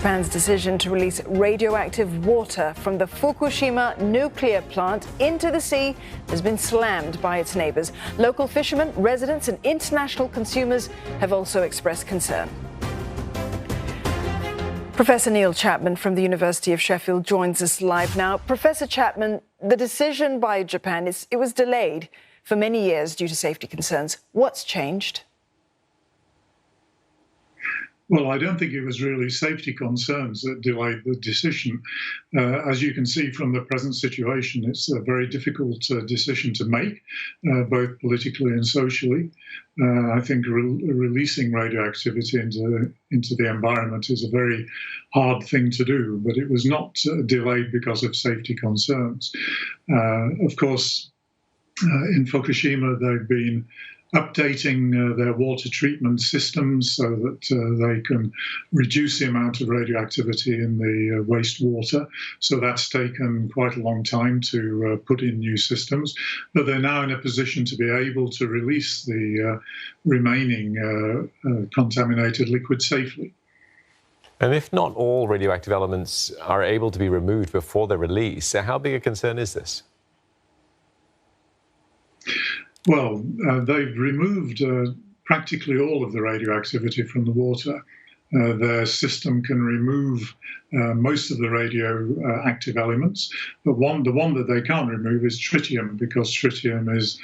Japan's decision to release radioactive water from the Fukushima nuclear plant into the sea has been slammed by its neighbours. Local fishermen, residents and international consumers have also expressed concern. Professor Neil Chapman from the University of Sheffield joins us live now. Professor Chapman, the decision by Japan, it was delayed for many years due to safety concerns. What's changed? Well, I don't think it was really safety concerns that delayed the decision. As you can see from the present situation, it's a very difficult decision to make, both politically and socially. I think releasing radioactivity into the environment is a very hard thing to do, but it was not delayed because of safety concerns. Of course, in Fukushima, they've been updating their water treatment systems so that they can reduce the amount of radioactivity in the wastewater. So that's taken quite a long time to put in new systems. But they're now in a position to be able to release the remaining contaminated liquid safely. And if not all radioactive elements are able to be removed before they're released, how big a concern is this? Well, they've removed practically all of the radioactivity from the water. Their system can remove most of the radioactive elements, but the one that they can't remove is tritium, because tritium is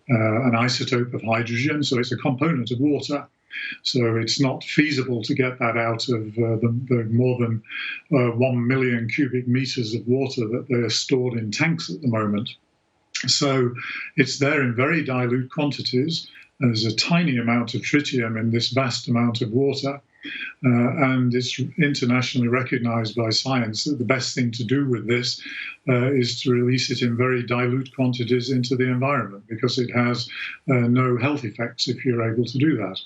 an isotope of hydrogen, so it's a component of water. So it's not feasible to get that out of the more than 1 million cubic meters of water that they are stored in tanks at the moment. So it's there in very dilute quantities. There's a tiny amount of tritium in this vast amount of water. And it's internationally recognized by science that the best thing to do with this is to release it in very dilute quantities into the environment, because it has no health effects if you're able to do that.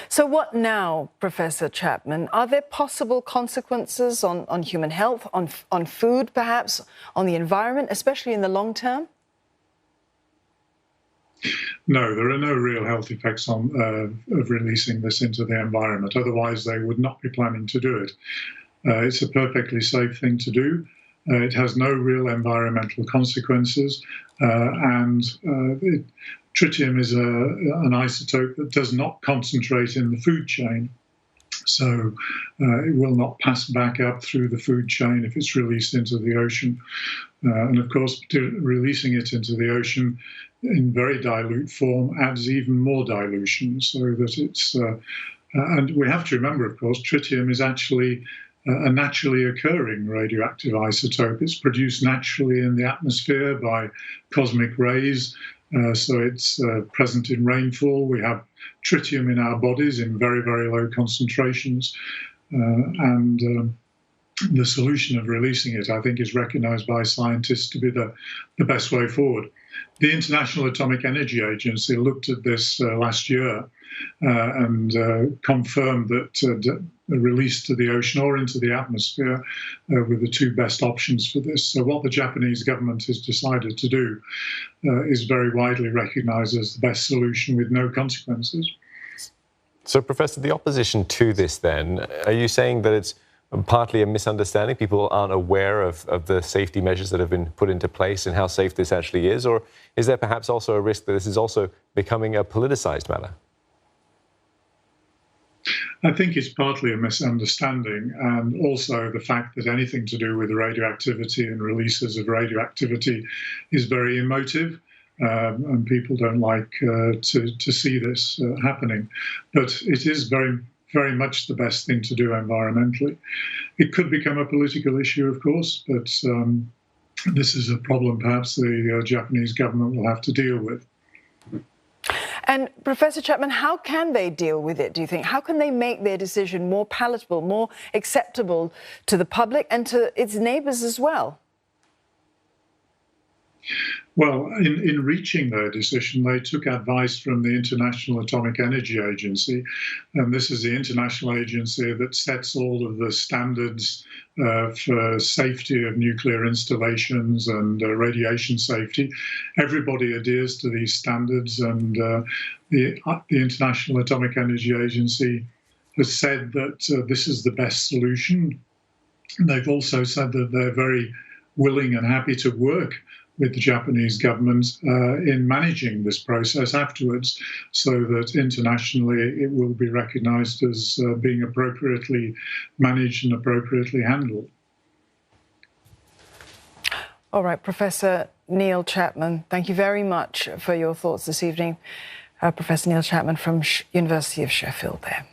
So what now, Professor Chapman? Are there possible consequences on human health, on food perhaps, on the environment, especially in the long term? No, there are no real health effects of releasing this into the environment. Otherwise, they would not be planning to do it. It's a perfectly safe thing to do. It has no real environmental consequences, tritium is an isotope that does not concentrate in the food chain. So it will not pass back up through the food chain if it's released into the ocean. And of course, releasing it into the ocean in very dilute form adds even more dilution, so that it's... and we have to remember, of course, tritium is actually a naturally occurring radioactive isotope. It's produced naturally in the atmosphere by cosmic rays. So it's present in rainfall. We have tritium in our bodies in very, very low concentrations. And the solution of releasing it, I think, is recognized by scientists to be the best way forward. The International Atomic Energy Agency looked at this last year and confirmed that release to the ocean or into the atmosphere were the two best options for this. So what the Japanese government has decided to do is very widely recognized as the best solution with no consequences. So, Professor, the opposition to this then, are you saying that it's partly a misunderstanding? People aren't aware of the safety measures that have been put into place and how safe this actually is? Or is there perhaps also a risk that this is also becoming a politicized matter? I think it's partly a misunderstanding, and also the fact that anything to do with radioactivity and releases of radioactivity is very emotive, and people don't like to see this happening. But it is very, very much the best thing to do environmentally. It could become a political issue, of course, but this is a problem perhaps the Japanese government will have to deal with. And Professor Chapman, how can they deal with it, do you think? How can they make their decision more palatable, more acceptable to the public and to its neighbours as well? Well, in reaching their decision, they took advice from the International Atomic Energy Agency, and this is the international agency that sets all of the standards for safety of nuclear installations and radiation safety. Everybody adheres to these standards, and the International Atomic Energy Agency has said that this is the best solution. They've also said that they're very willing and happy to work with the Japanese government in managing this process afterwards, so that internationally it will be recognised as being appropriately managed and appropriately handled. All right, Professor Neil Chapman, thank you very much for your thoughts this evening. Professor Neil Chapman from University of Sheffield there.